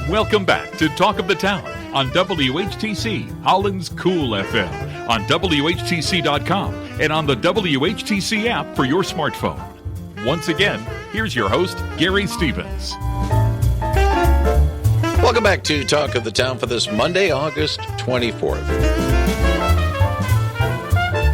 Welcome back to Talk of the Town on WHTC, Holland's Cool FM, on WHTC.com, and on the WHTC app for your smartphone. Once again, here's your host, Gary Stevens. Welcome back to Talk of the Town for this Monday, August 24th.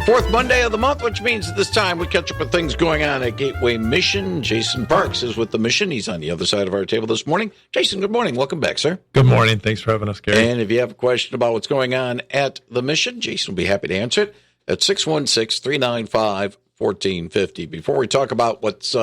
Fourth Monday of the month, which means at this time we catch up with things going on at Gateway Mission. Jason Parks is with the Mission. He's on the other side of our table this morning. Jason, good morning. Welcome back, sir. Good morning. Thanks for having us, Gary. And if you have a question about what's going on at the Mission, Jason will be happy to answer it at 616-395-1450. Before we talk about what's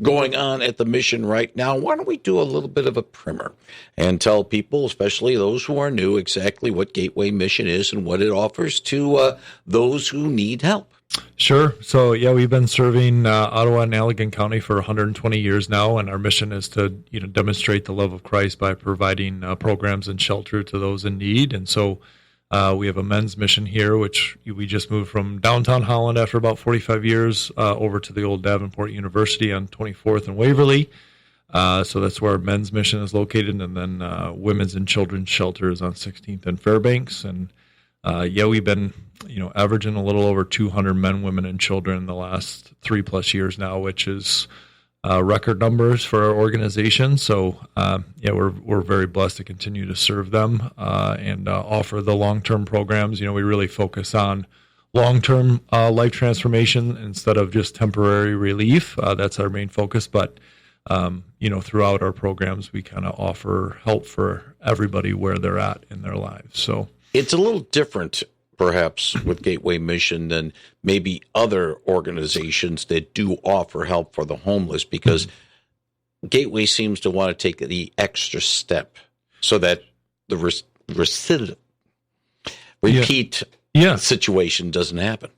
going on at the Mission right now, why don't we do a little bit of a primer and tell people, especially those who are new, exactly what Gateway Mission is and what it offers to those who need help. Sure. So, we've been serving Ottawa and Allegan County for 120 years now, and our mission is to demonstrate the love of Christ by providing programs and shelter to those in need. And so we have a men's mission here, which we just moved from downtown Holland after about 45 years over to the old Davenport University on 24th and Waverly. So that's where our men's mission is located. And then women's and children's shelter is on 16th and Fairbanks. And we've been, averaging a little over 200 men, women, and children in the last 3+ years now, which is record numbers for our organization. So, we're very blessed to continue to serve them and offer the long-term programs. We really focus on long-term life transformation instead of just temporary relief. That's our main focus. But, throughout our programs, we kind of offer help for everybody where they're at in their lives. So it's a little different, perhaps, with Gateway Mission than maybe other organizations that do offer help for the homeless, because Gateway seems to want to take the extra step so that the repeat situation doesn't happen.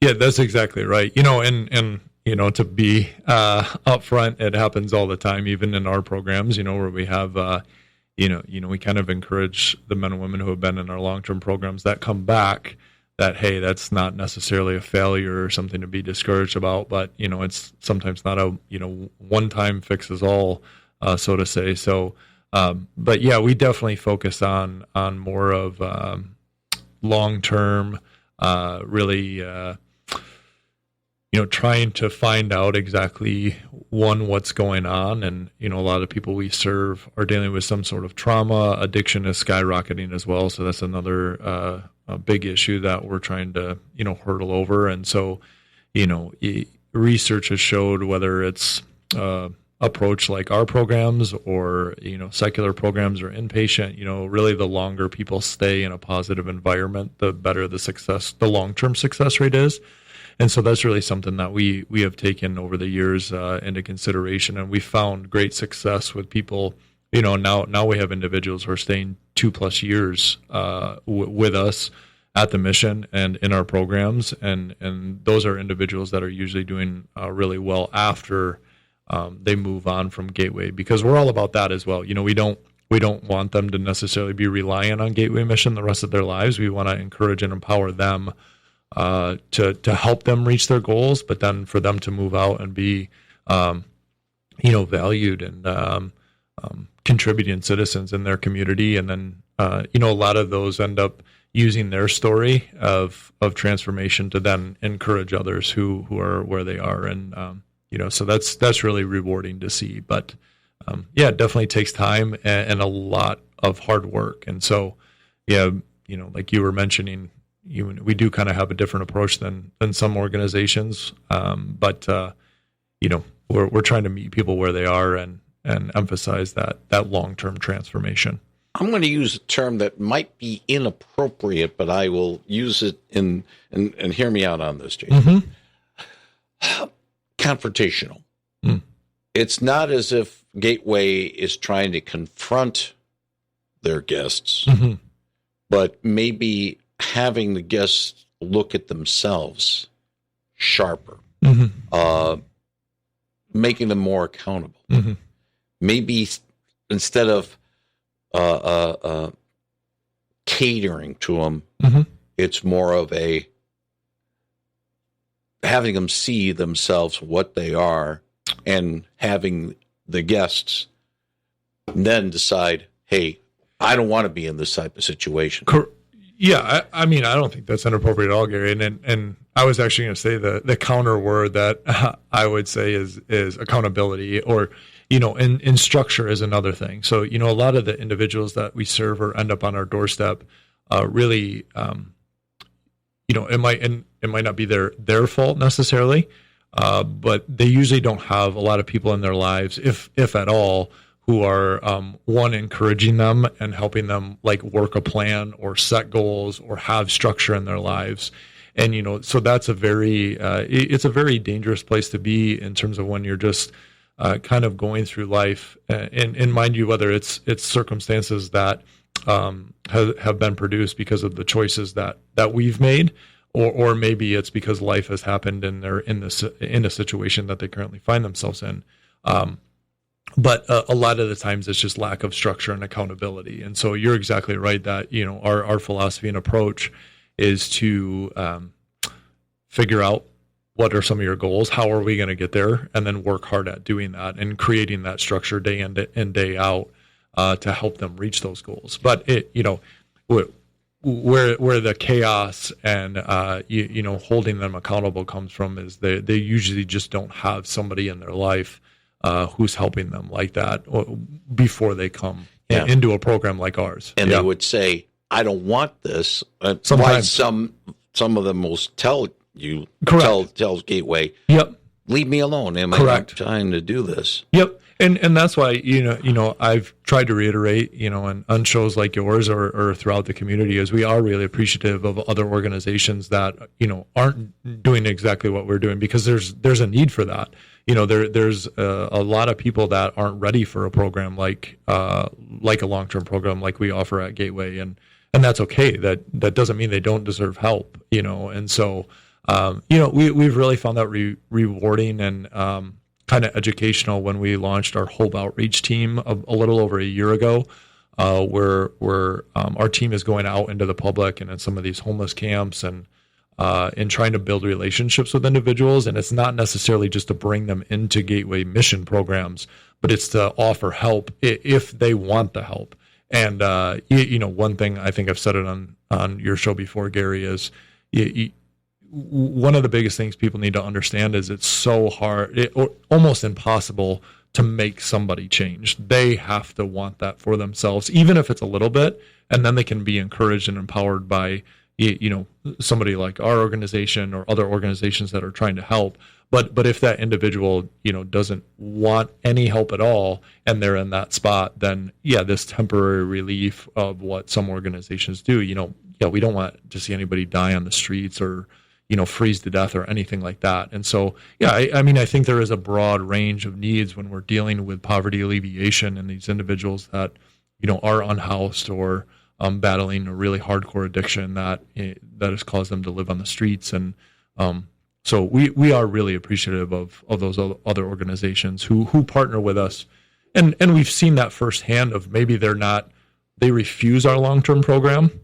Yeah, that's exactly right. And to be upfront, it happens all the time, even in our programs, where we have we kind of encourage the men and women who have been in our long-term programs that come back that, hey, that's not necessarily a failure or something to be discouraged about, but, it's sometimes not a, one-time fixes all, so to say. So, we definitely focus on more of long-term, really, trying to find out exactly what's going on. And, a lot of people we serve are dealing with some sort of trauma. Addiction is skyrocketing as well. So that's another a big issue that we're trying to, hurdle over. And so, research has showed, whether it's approach like our programs or, secular programs or inpatient, really the longer people stay in a positive environment, the better the long-term success rate is. And so that's really something that we have taken over the years into consideration, and we found great success with people. Now we have individuals who are staying 2+ years with us at the Mission and in our programs, and those are individuals that are usually doing really well after they move on from Gateway, because we're all about that as well. We don't want them to necessarily be reliant on Gateway Mission the rest of their lives. We want to encourage and empower them to help them reach their goals, but then for them to move out and be, valued and contributing citizens in their community. And then, a lot of those end up using their story of transformation to then encourage others who are where they are. And, so that's really rewarding to see. But, it definitely takes time and a lot of hard work. And so, like you were mentioning, we do kind of have a different approach than some organizations, but we're trying to meet people where they are and emphasize that long-term transformation. I'm going to use a term that might be inappropriate, but I will use it and hear me out on this, Jason. Mm-hmm. Confrontational. Mm. It's not as if Gateway is trying to confront their guests, mm-hmm. but maybe having the guests look at themselves sharper, mm-hmm. Making them more accountable. Mm-hmm. Maybe instead of catering to them, mm-hmm. it's more of having them see themselves what they are, and having the guests then decide, hey, I don't want to be in this type of situation. Yeah, I mean, I don't think that's inappropriate at all, Gary. And I was actually going to say the counter word that I would say is accountability, or, and structure is another thing. So, a lot of the individuals that we serve or end up on our doorstep really, it might not be their fault necessarily, but they usually don't have a lot of people in their lives, if at all, who are one, encouraging them and helping them like work a plan or set goals or have structure in their lives. And so that's it's a very dangerous place to be in terms of when you're just kind of going through life, and mind you, whether it's circumstances that have been produced because of the choices that we've made, or maybe it's because life has happened and they're in a situation that they currently find themselves in. But a lot of the times it's just lack of structure and accountability. And so you're exactly right that, our philosophy and approach is to figure out what are some of your goals, how are we going to get there, and then work hard at doing that and creating that structure day in and day out to help them reach those goals. But where the chaos and holding them accountable comes from is they usually just don't have somebody in their life who's helping them like that before they come into a program like ours. And they would say, I don't want this. Why some of them will tell you, tell Gateway, leave me alone. Am I not trying to do this? Yep. And that's why, I've tried to reiterate, on shows like yours or throughout the community, is we are really appreciative of other organizations that, aren't doing exactly what we're doing, because there's a need for that. There's a lot of people that aren't ready for a program like a long-term program like we offer at Gateway, and that's okay. That doesn't mean they don't deserve help, and so we've really found that rewarding and kind of educational when we launched our Hope Outreach team a little over a year ago, where our team is going out into the public and in some of these homeless camps and trying to build relationships with individuals. And it's not necessarily just to bring them into Gateway mission programs, but it's to offer help if they want the help. And, one thing, I think I've said it on your show before, Gary, is one of the biggest things people need to understand is it's so hard, or almost impossible, to make somebody change. They have to want that for themselves, even if it's a little bit, and then they can be encouraged and empowered by somebody like our organization or other organizations that are trying to help. But if that individual, doesn't want any help at all, and they're in that spot, then this temporary relief of what some organizations do, we don't want to see anybody die on the streets or, freeze to death or anything like that. And so, I think there is a broad range of needs when we're dealing with poverty alleviation and these individuals that, are unhoused or battling a really hardcore addiction that has caused them to live on the streets. And so we are really appreciative of those other organizations who partner with us. And we've seen that firsthand of maybe they refuse our long-term program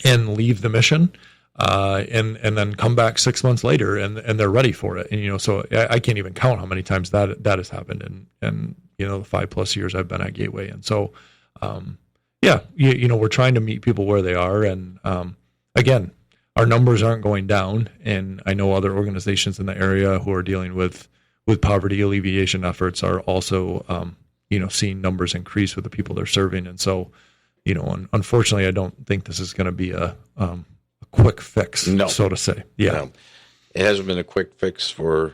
and leave the mission, and then come back 6 months later and they're ready for it. And, so I can't even count how many times that has happened in the 5+ years I've been at Gateway. And so, we're trying to meet people where they are. And, again, our numbers aren't going down. And I know other organizations in the area who are dealing with poverty alleviation efforts are also, seeing numbers increase with the people they're serving. And so, unfortunately, I don't think this is going to be a quick fix, so to say. Yeah. No. It hasn't been a quick fix for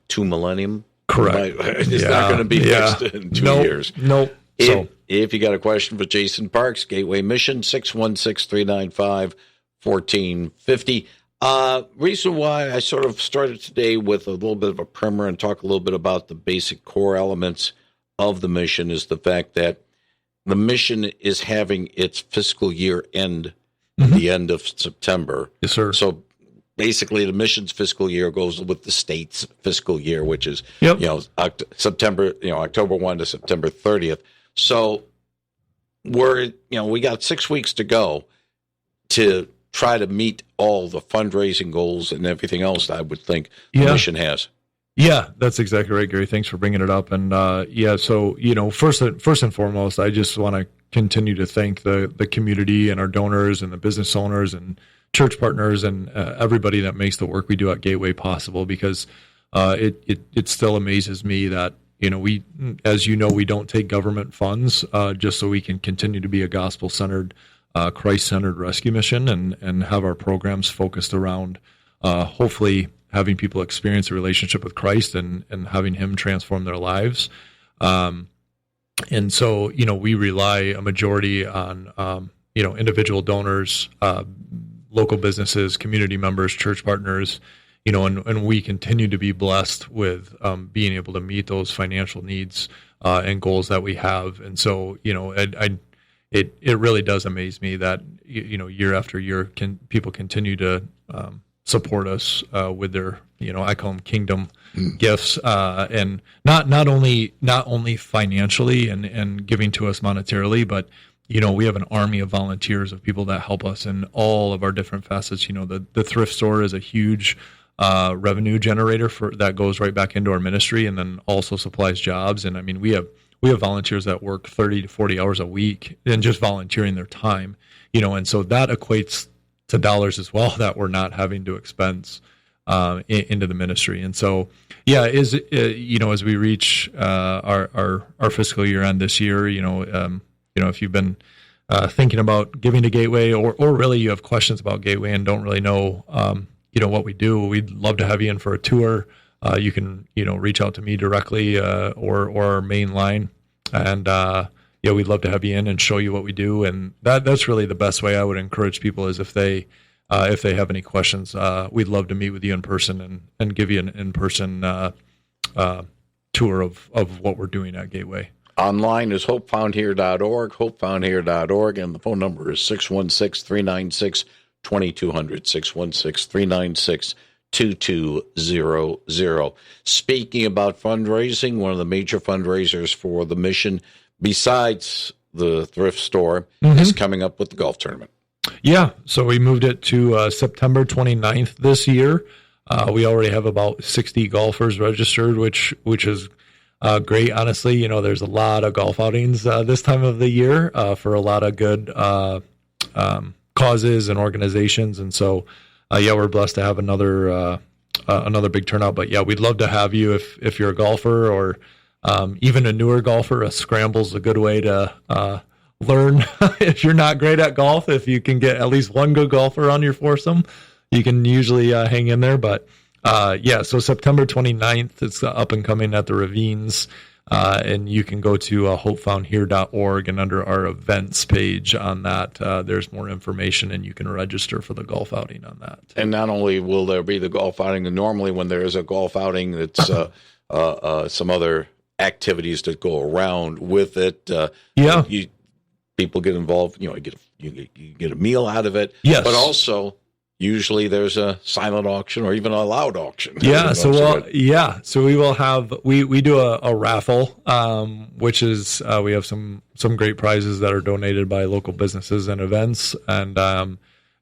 2 millennium. Correct. It's not going to be fixed in 2 years. Nope. If you got a question for Jason Parks, Gateway Mission, 616-395-1450. Reason why I sort of started today with a little bit of a primer and talk a little bit about the basic core elements of the mission is the fact that the mission is having its fiscal year end at the end of September. Yes, sir. So basically the mission's fiscal year goes with the state's fiscal year, which is, September, October 1 to September 30th. So we got 6 weeks to go to try to meet all the fundraising goals and everything else I would think the mission has. Yeah, that's exactly right, Gary. Thanks for bringing it up. And so first and foremost, I just want to continue to thank the community and our donors and the business owners and church partners and everybody that makes the work we do at Gateway possible. Because it still amazes me that we don't take government funds just so we can continue to be a gospel-centered, Christ-centered rescue mission and have our programs focused around hopefully having people experience a relationship with Christ and having Him transform their lives. And so, we rely a majority on, individual donors, local businesses, community members, church partners, and we continue to be blessed with being able to meet those financial needs and goals that we have. And so, it really does amaze me that, year after year, people continue to support us with their, I call them kingdom gifts, and not only financially and giving to us monetarily, but we have an army of volunteers of people that help us in all of our different facets. The thrift store is a huge revenue generator that goes right back into our ministry, and then also supplies jobs. And I mean, we have volunteers that work 30 to 40 hours a week and just volunteering their time, and so that equates to dollars as well that we're not having to expense into the ministry. And so, as we reach our fiscal year end this year, if you've been thinking about giving to Gateway, or really you have questions about Gateway and don't really know, what we do, we'd love to have you in for a tour. You can, reach out to me directly or our main line, and we'd love to have you in and show you what we do. And that's really the best way I would encourage people is if they have any questions, we'd love to meet with you in person and give you an in-person tour of what we're doing at Gateway. Online is hopefoundhere.org, hopefoundhere.org, and the phone number is 616-396-2200, 616-396-2200. Speaking about fundraising, one of the major fundraisers for the mission, besides the thrift store, is coming up with the golf tournament. Yeah, so we moved it to September 29th this year. We already have about 60 golfers registered, which is great. Honestly, there's a lot of golf outings this time of the year for a lot of good causes and organizations. And so, we're blessed to have another big turnout. But we'd love to have you if you're a golfer or even a newer golfer. A scramble's a good way to learn. If you're not great at golf, if you can get at least one good golfer on your foursome, you can usually hang in there. But so September 29th, it's up and coming at the Ravines. And you can go to hopefoundhere.org, and under our events page on that, there's more information, and you can register for the golf outing on that. And not only will there be the golf outing, and normally when there is a golf outing, it's some other activities that go around with it. People get involved. You get a meal out of it. Yes, but also, usually there's a silent auction or even a loud auction. So we will have, we do a raffle, which is, we have some great prizes that are donated by local businesses and events. And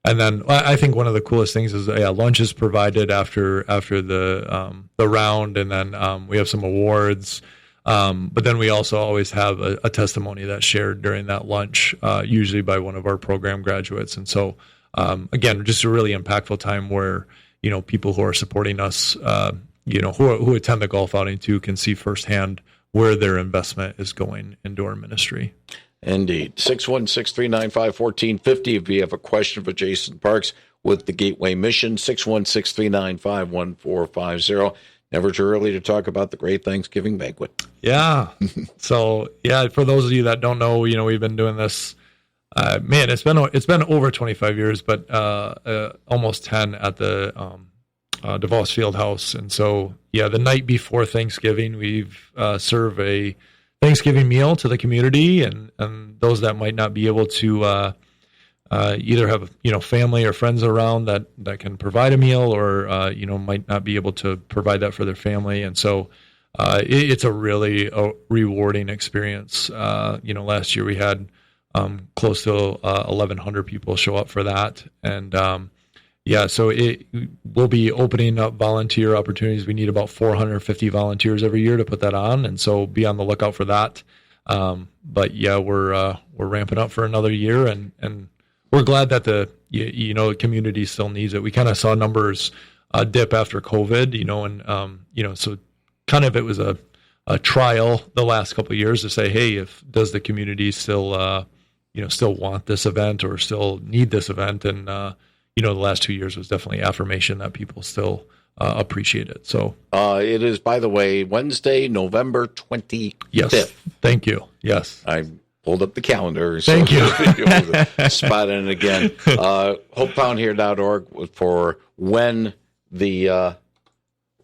then I think one of the coolest things is, lunch is provided after the round. And then, we have some awards. But then we also always have a testimony that's shared during that lunch, usually by one of our program graduates. And so, again, just a really impactful time where, people who are supporting us, who attend the golf outing too, can see firsthand where their investment is going into our ministry. Indeed. 616-395-1450 if you have a question for Jason Parks with the Gateway Mission, 616-395-1450. Never too early to talk about the great Thanksgiving banquet. Yeah. So, for those of you that don't know, we've been doing this. It's been over 25 years, but almost 10 at the DeVos Fieldhouse. And so, the night before Thanksgiving, we've serve a Thanksgiving meal to the community, and those that might not be able to either have family or friends around that can provide a meal, or might not be able to provide that for their family. And so it's a really rewarding experience. Last year we had close to 1,100 people show up for that, and so we'll be opening up volunteer opportunities. We need about 450 volunteers every year to put that on, and so be on the lookout for that. But yeah, we're ramping up for another year, and we're glad that the community still needs it. We kind of saw numbers dip after COVID, and so kind of it was a trial the last couple of years to say, hey, does the community still still want this event or still need this event? And the last 2 years was definitely affirmation that people still appreciate it. So it is, by the way, Wednesday, November 25th. Yes, thank you. Yes, I pulled up the calendar. Thank you. Spot in again. HopeFoundHere.org for when the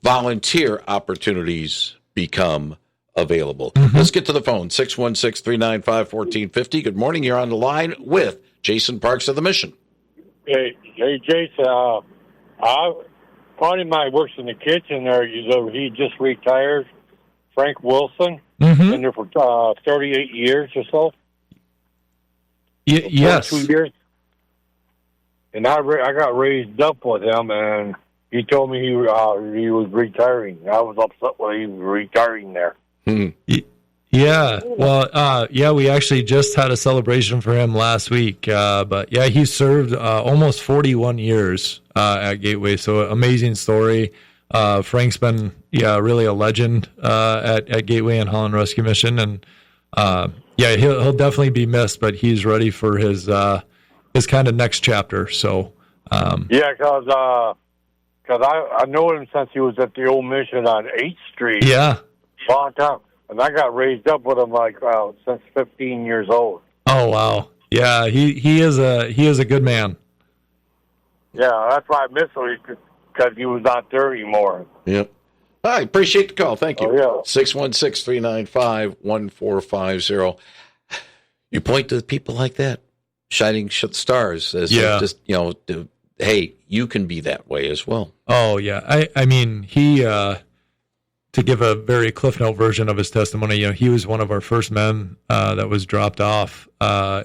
volunteer opportunities become available. Let's get to the phone, 616-395-1450. Good morning. You're on the line with Jason Parks of the Mission. Hey, Jason. Buddy of mine works in the kitchen there. He just retired. Frank Wilson. Been there for 38 years or so. Yes. 2 years. And I got raised up with him, and he told me he was retiring. I was upset when he was retiring there. Yeah. Well, we actually just had a celebration for him last week. But yeah, he served almost 41 years at Gateway. So amazing story. Frank's been really a legend at Gateway and Holland Rescue Mission, and he'll definitely be missed. But he's ready for his kind of next chapter. So because I know him since he was at the old mission on 8th Street. Yeah. Long time. And I got raised up with him since 15 years old. Oh wow. Yeah, he is a good man. Yeah, that's why I miss him, because he was not there anymore. Yep. I appreciate the call. Thank you. Oh, yeah. 616-395-1450. You point to people like that, shining stars, as just, hey, you can be that way as well. Oh, yeah. I mean, he, to give a very Cliff Note version of his testimony, he was one of our first men that was dropped off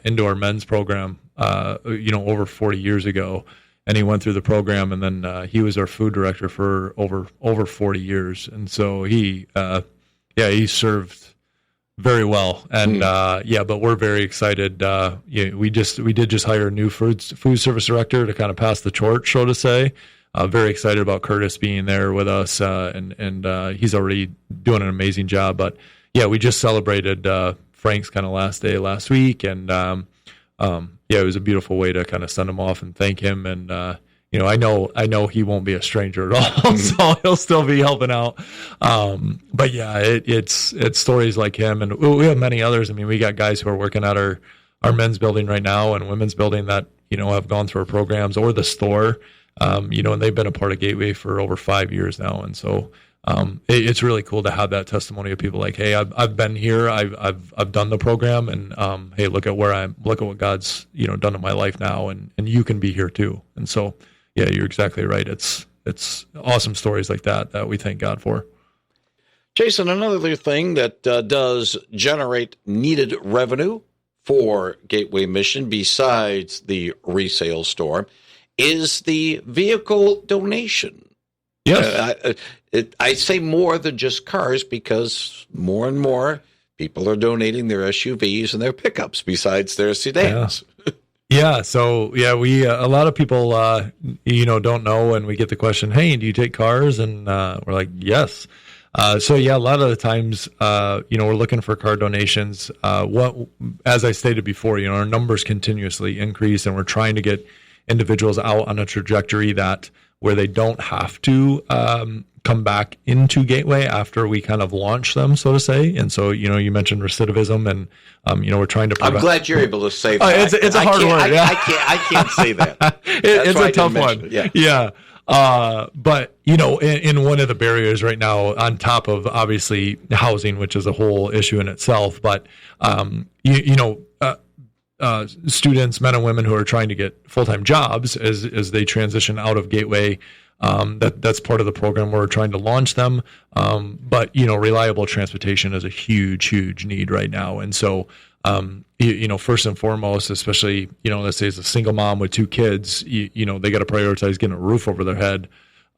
into our men's program, over 40 years ago. And he went through the program, and then he was our food director for over 40 years. And so he served very well. And but we're very excited. We did just hire a new food service director to kind of pass the torch, so to say. Very excited about Curtis being there with us, and he's already doing an amazing job. But yeah, we just celebrated Frank's kind of last day last week, and it was a beautiful way to kind of send him off and thank him. And I know he won't be a stranger at all, so he'll still be helping out. But yeah, it's stories like him, and we have many others. I mean, we got guys who are working at our men's building right now and women's building that have gone through our programs, or the store. And they've been a part of Gateway for over 5 years now. And so it's really cool to have that testimony of people like, hey, I've been here, I've done the program, and hey, look at what God's done in my life now, and you can be here too. And so yeah, you're exactly right. It's awesome stories like that we thank God for. Jason, another thing that does generate needed revenue for Gateway Mission besides the resale store is the vehicle donation. Yes. I say more than just cars, because more and more people are donating their SUVs and their pickups besides their sedans. Yeah. So we a lot of people don't know, and we get the question, hey, do you take cars? And we're like, yes. A lot of the times, we're looking for car donations. As I stated before, our numbers continuously increase, and we're trying to get individuals out on a trajectory where they don't have to come back into Gateway after we kind of launch them, so to say. And so, you mentioned recidivism, and we're trying to prevent. I'm glad you're able to say that. It's a hard word. Yeah. I can't say that. It's a tough one. Yeah. But in one of the barriers right now, on top of obviously housing, which is a whole issue in itself, but students, men and women who are trying to get full-time jobs as they transition out of Gateway, that's part of the program where we're trying to launch them. But reliable transportation is a huge need right now, and so first and foremost, especially, let's say it's a single mom with 2 kids, they got to prioritize getting a roof over their head,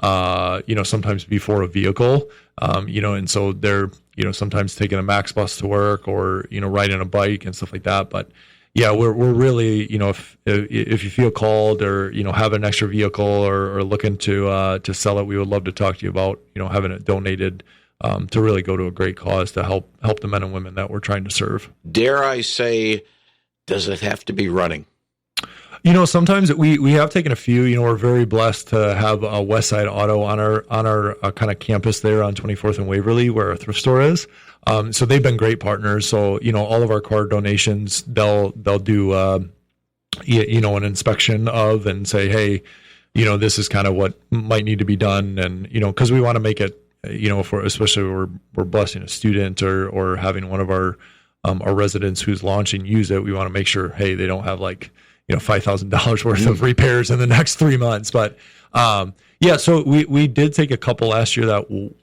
sometimes before a vehicle, and so they're, sometimes taking a Max bus to work or, riding a bike and stuff like that. But yeah, we're really, if you feel called or, have an extra vehicle or looking to sell it, we would love to talk to you about, having it donated, to really go to a great cause to help the men and women that we're trying to serve. Dare I say, does it have to be running? Sometimes we have taken a few. We're very blessed to have a Westside Auto on our kind of campus there on 24th and Waverly, where our thrift store is. So they've been great partners. So all of our car donations, they'll do an inspection of and say, hey, this is kind of what might need to be done, and because we want to make it, especially we're blessing a student or having one of our residents who's launching use it, we want to make sure, hey, they don't have $5,000 worth of repairs in the next 3 months. But so we did take a couple last year that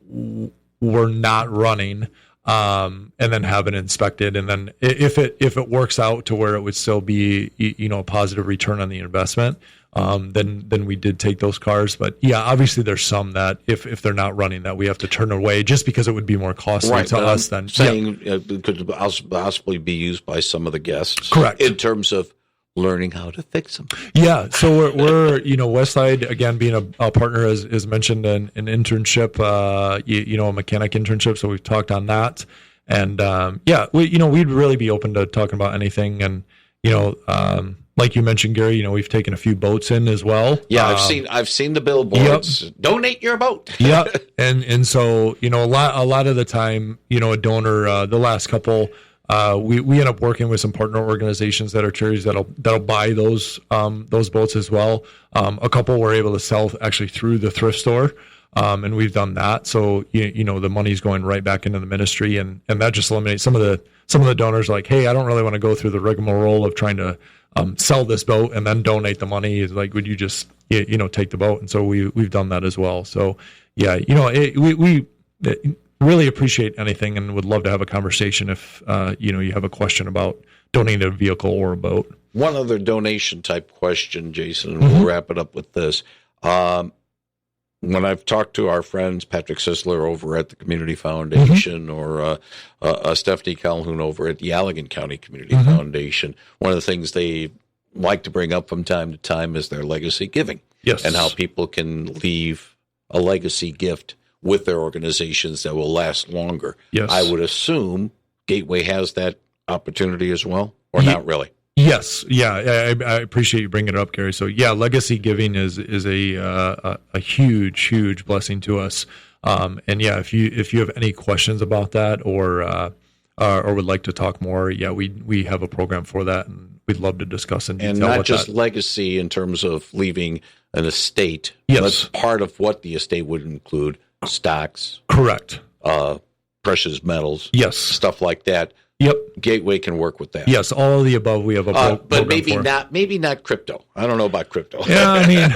were not running, and then have it inspected, and then if it works out to where it would still be a positive return on the investment, then we did take those cars. But yeah, obviously there's some that if they're not running that we have to turn away just because it would be more costly to us than saying it could possibly be used by some of the guests. Correct. In terms of learning how to fix them. Yeah. So we're Westside, again, being a partner, as mentioned, an internship, a mechanic internship. So we've talked on that. And, we'd really be open to talking about anything. And, like you mentioned, Gary, we've taken a few boats in as well. Yeah. I've seen the billboards. Yep. Donate your boat. Yeah. And so, a lot of the time, a donor, the last couple, we end up working with some partner organizations that are charities that'll buy those boats as well. A couple were able to sell actually through the thrift store, and we've done that. So the money's going right back into the ministry, and that just eliminates some of the donors. Like, hey, I don't really want to go through the rigmarole of trying to sell this boat and then donate the money. Is like, would you just take the boat? And so we've done that as well. So yeah, we really appreciate anything and would love to have a conversation if you have a question about donating a vehicle or a boat. One other donation type question, Jason, and we'll wrap it up with this. When I've talked to our friends, Patrick Sisler over at the Community Foundation or Stephanie Calhoun over at the Allegan County Community Foundation, one of the things they like to bring up from time to time is their legacy giving. Yes. And how people can leave a legacy gift with their organizations that will last longer. Yes. I would assume Gateway has that opportunity as well, or not really? Yes. Yeah. I appreciate you bringing it up, Gary. So yeah, legacy giving is a huge blessing to us. And yeah, if you have any questions about that or would like to talk more, yeah, we have a program for that, and we'd love to discuss in detail. And not just legacy in terms of leaving an estate. Yes. But part of what the estate would include stocks. Correct. Precious metals. Yes. Stuff like that. Yep. Gateway can work with that. Yes, all of the above we have a program but maybe for. Maybe not crypto. I don't know about crypto. Yeah, I mean,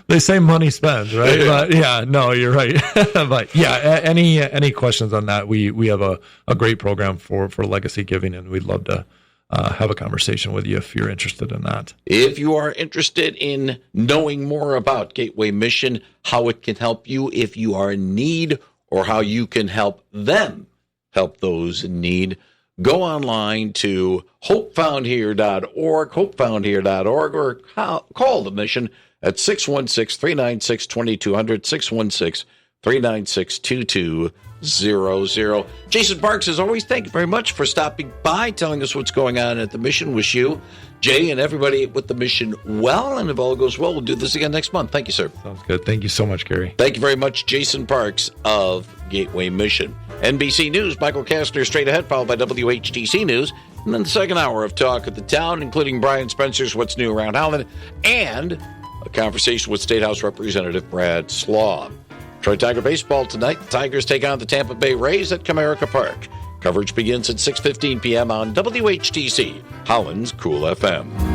they say money spends, right? But yeah, no, you're right. But yeah, any questions on that? We have a great program for legacy giving, and we'd love to have a conversation with you if you're interested in that. If you are interested in knowing more about Gateway Mission, how it can help you if you are in need, or how you can help them help those in need, go online to hopefoundhere.org, or call the mission at 616-396-2200, 616-396-2200. Jason Parks, as always, thank you very much for stopping by, telling us what's going on at the mission. Wish you, Jay, and everybody with the mission well, and if all goes well, we'll do this again next month. Thank you, sir. Sounds good. Thank you so much, Gary. Thank you very much, Jason Parks of Gateway Mission. NBC News, Michael Kastner straight ahead, followed by WHTC News, and then the second hour of Talk of the Town, including Brian Spencer's What's New Around Howland, and a conversation with State House Representative Brad Slaw. Troy Tiger baseball tonight. The Tigers take on the Tampa Bay Rays at Comerica Park. Coverage begins at 6:15 p.m. on WHTC, Holland's Cool FM.